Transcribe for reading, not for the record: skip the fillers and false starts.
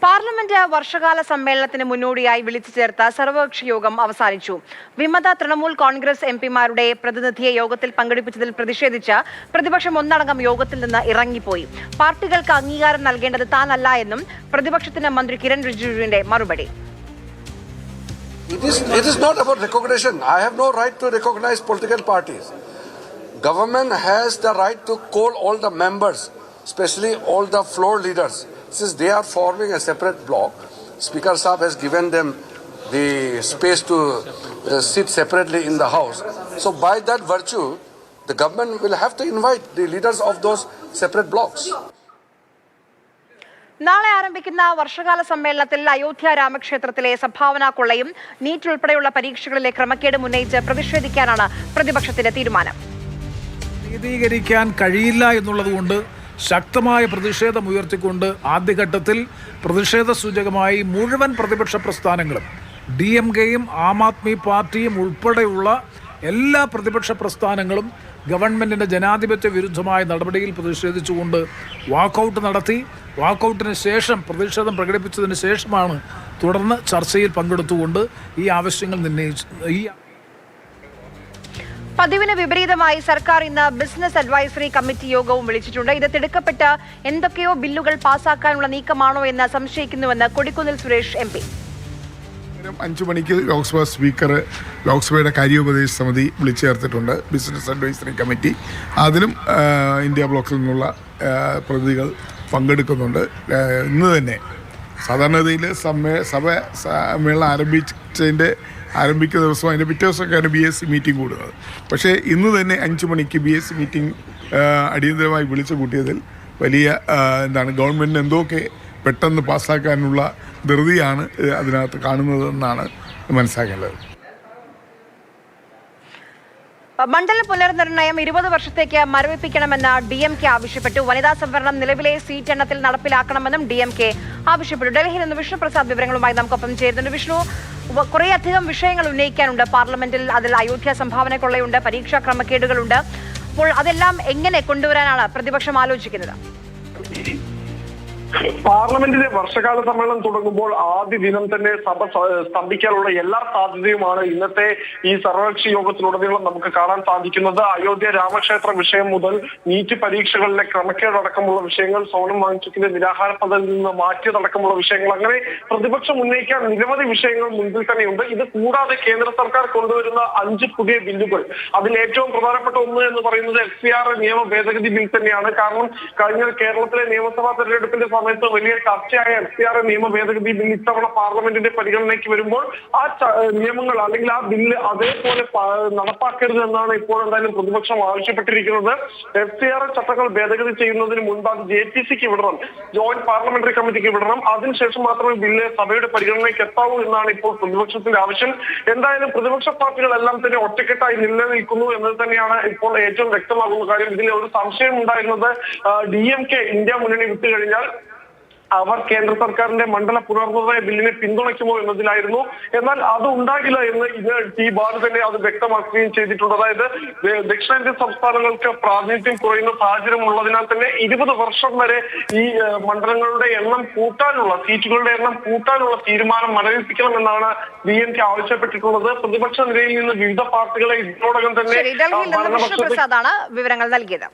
Parliament വർഷകാല സമ്മേളനത്തിന് മുന്നോടിയായി വിളിച്ചു ചേർത്ത സർവകക്ഷി യോഗം അവസാനിച്ചു. വിമത തൃണമൂൽ കോൺഗ്രസ് എംപിമാരുടെ പ്രതിനിധിയെ യോഗത്തിൽ പങ്കെടുപ്പിച്ചതിൽ പ്രതിഷേധിച്ച് പ്രതിപക്ഷം ഒന്നടങ്കം യോഗത്തിൽ നിന്ന് ഇറങ്ങിപ്പോയി. പാർട്ടികൾക്ക് അംഗീകാരം നൽകേണ്ടത് താനല്ല എന്നും പ്രതിപക്ഷത്തിന് മന്ത്രി കിരൺ റിജിജുവിന്റെ മറുപടി. It is not about recognition. I have no right to recognize political parties. Government has the right to call all the members, especially all the floor leaders. Since they are forming a separate bloc, Speaker Saab has given them the space to sit separately in the House. So by that virtue, the government will have to invite the leaders of those separate blocs. നാളെ ആരംഭിക്കുന്ന വർഷകാല സമ്മേളനത്തിൽ അയോധ്യ രാമക്ഷേത്രത്തിലെ സംഭാവന കൊള്ളയും NEET ഉൾപ്പെടെയുള്ള പരീക്ഷകളിലെ ക്രമക്കേടും ഉന്നയിച്ച് പ്രതിഷേധിക്കാനാണ് പ്രതിപക്ഷത്തിന്റെ തീരുമാനം. നീതീകരിക്കാൻ കഴിയില്ല എന്നുള്ളതുകൊണ്ട് ശക്തമായ പ്രതിഷേധം ഉയർത്തിക്കൊണ്ട് ആദ്യഘട്ടത്തിൽ പ്രതിഷേധ സൂചകമായി മുഴുവൻ പ്രതിപക്ഷ പ്രസ്ഥാനങ്ങളും DMKയും ആം ആദ്മി പാർട്ടിയും ഉൾപ്പെടെയുള്ള എല്ലാ പ്രതിപക്ഷ പ്രസ്ഥാനങ്ങളും ഗവൺമെൻറ്റിൻ്റെ ജനാധിപത്യ വിരുദ്ധമായ നടപടിയിൽ പ്രതിഷേധിച്ചുകൊണ്ട് വാക്കൗട്ട് നടത്തി. വാക്കൗട്ടിന് ശേഷം പ്രതിഷേധം പ്രകടിപ്പിച്ചതിന് ശേഷമാണ് തുടർന്ന് ചർച്ചയിൽ പങ്കെടുത്തുകൊണ്ട് ഈ ആവശ്യങ്ങൾ പതിവിന് വിപരീതമായി സർക്കാർ ഇന്ന് ബിസിനസ് അഡ്വൈസറി കമ്മിറ്റി യോഗവും വിളിച്ചിട്ടുണ്ട്. ഇത് തിടുക്കപ്പെട്ട് എന്തൊക്കെയോ ബില്ലുകൾ പാസാക്കാനുള്ള നീക്കമാണോ എന്ന് സംശയിക്കുന്നുവെന്ന് കൊടിക്കുന്നിൽ സുരേഷ് MP. 5 മണിക്ക് ലോക്സഭാ സ്പീക്കർ ലോക്സഭയുടെ കാര്യോപദേശ സമിതി വിളിച്ചു ചേർത്തിട്ടുണ്ട്, ബിസിനസ് അഡ്വൈസറി കമ്മിറ്റി. അതിലും ഇന്ത്യ ബ്ലോക്കിൽ നിന്നുള്ള പ്രതിനിധികൾ പങ്കെടുക്കുന്നുണ്ട്. ഇന്ന് തന്നെ സാധാരണഗതിയിൽ സമ്മേളനം ആരംഭിക്കുന്ന ദിവസം അതിൻ്റെ പിറ്റേ ദിവസമൊക്കെയാണ് BSc മീറ്റിംഗ് കൂടുന്നത്. പക്ഷേ ഇന്ന് തന്നെ 5 മണിക്ക് BSc മീറ്റിംഗ് അടിയന്തരമായി വിളിച്ചു കൂട്ടിയതിൽ വലിയ ഗവൺമെൻറ്റിന് എന്തൊക്കെ പെട്ടെന്ന് പാസ്സാക്കാനുള്ള ധൃതിയാണ് അതിനകത്ത് കാണുന്നതെന്നാണ് മനസ്സിലാക്കേണ്ടത്. മണ്ഡല പുനർനിർണയം 20 വർഷത്തേക്ക് മരവിപ്പിക്കണമെന്ന് DMK ആവശ്യപ്പെട്ടു. വനിതാ സംവരണം നിലവിലെ സീറ്റ് എണ്ണത്തിൽ നടപ്പിലാക്കണമെന്നും DMK ആവശ്യപ്പെട്ടു. ഡൽഹിയിൽ നിന്ന് വിഷ്ണു പ്രസാദ് വിവരങ്ങളുമായി നമുക്കൊപ്പം ചേരുന്നുണ്ട്. വിഷ്ണു, കുറേയധികം വിഷയങ്ങൾ ഉന്നയിക്കാനുണ്ട് പാർലമെന്റിൽ. അതിൽ അയോധ്യ സംഭാവന കൊള്ളയുണ്ട്, പരീക്ഷാ ക്രമക്കേടുകളുണ്ട്. അപ്പോൾ അതെല്ലാം എങ്ങനെ കൊണ്ടുവരാനാണ് പ്രതിപക്ഷം ആലോചിക്കുന്നത്? പാർലമെന്റിലെ വർഷകാല സമ്മേളനം തുടങ്ങുമ്പോൾ ആദ്യ ദിനം തന്നെ സഭ സ്തംഭിക്കാനുള്ള എല്ലാ സാധ്യതയുമാണ് ഇന്നത്തെ ഈ സർവകക്ഷി യോഗത്തിലുടനീളം നമുക്ക് കാണാൻ സാധിക്കുന്നത്. അയോധ്യ രാമക്ഷേത്ര വിഷയം മുതൽ നീറ്റ് പരീക്ഷകളിലെ ക്രമക്കേടടക്കമുള്ള വിഷയങ്ങൾ, സോനം വാങ്ചുക്കിന്റെ നിരാഹാര പദ്ധതിയിൽ നിന്ന് മാറ്റിയതടക്കമുള്ള വിഷയങ്ങൾ, അങ്ങനെ പ്രതിപക്ഷം ഉന്നയിക്കാൻ നിരവധി വിഷയങ്ങൾ മുൻപിൽ തന്നെയുണ്ട്. ഇത് കൂടാതെ കേന്ദ്ര സർക്കാർ കൊണ്ടുവരുന്ന 5 പുതിയ ബില്ലുകൾ, അതിൽ ഏറ്റവും പ്രധാനപ്പെട്ട ഒന്ന് എന്ന് പറയുന്നത് FCR നിയമ ഭേദഗതി ബിൽ തന്നെയാണ്. കാരണം കഴിഞ്ഞ കേരളത്തിലെ നിയമസഭാ തെരഞ്ഞെടുപ്പിന്റെ സമയത്ത് വലിയ ചർച്ചയായ FCR നിയമ ഭേദഗതി ബിൽ ഇത്തവണ പാർലമെന്റിന്റെ പരിഗണനയ്ക്ക് വരുമ്പോൾ ആ നിയമങ്ങൾ അല്ലെങ്കിൽ ആ ബില്ല് അതേപോലെ നടപ്പാക്കരുത് എന്നാണ് ഇപ്പോൾ എന്തായാലും പ്രതിപക്ഷം ആവശ്യപ്പെട്ടിരിക്കുന്നത്. FCR ചട്ടങ്ങൾ ഭേദഗതി ചെയ്യുന്നതിന് മുൻപ് അത് JPCക്ക് വിടണം, ജോയിന്റ് പാർലമെന്ററി കമ്മിറ്റിക്ക് വിടണം. അതിനുശേഷം മാത്രമേ ബില്ല് സഭയുടെ പരിഗണനയ്ക്ക് എത്താവൂ എന്നാണ് ഇപ്പോൾ പ്രതിപക്ഷത്തിന്റെ ആവശ്യം. എന്തായാലും പ്രതിപക്ഷ പാർട്ടികളെല്ലാം തന്നെ ഒറ്റക്കെട്ടായി നിലനിൽക്കുന്നു എന്നത് തന്നെയാണ് ഇപ്പോൾ ഏറ്റവും വ്യക്തമാകുന്ന കാര്യം. ഇതിൽ ഒരു സംശയം ഉണ്ടായിരുന്നത് DMK ഇന്ത്യ മുന്നണി വിട്ടുകഴിഞ്ഞാൽ അവർ കേന്ദ്ര സർക്കാരിന്റെ മണ്ഡല പുനർനിർണയ ബില്ലിനെ പിന്തുണയ്ക്കുമോ എന്നതിലായിരുന്നു. എന്നാൽ അത് ഉണ്ടാകില്ല എന്ന് ഇന്ന് T. ബാലു തന്നെ അത് വ്യക്തമാക്കുകയും ചെയ്തിട്ടുണ്ട്. അതായത് ദക്ഷിണേന്ത്യൻ സംസ്ഥാനങ്ങൾക്ക് പ്രാതിനിധ്യം കുറയുന്ന സാഹചര്യം ഉള്ളതിനാൽ തന്നെ 20 വർഷം വരെ ഈ മണ്ഡലങ്ങളുടെ എണ്ണം കൂട്ടാനുള്ള, സീറ്റുകളുടെ എണ്ണം കൂട്ടാനുള്ള തീരുമാനം മരവിപ്പിക്കണമെന്നാണ് DMK ആവശ്യപ്പെട്ടിട്ടുള്ളത്. പ്രതിപക്ഷ നിരയിൽ നിന്ന് വിവിധ പാർട്ടികളെ ഇതിനോടകം തന്നെ വിവരങ്ങൾ നൽകിയത്.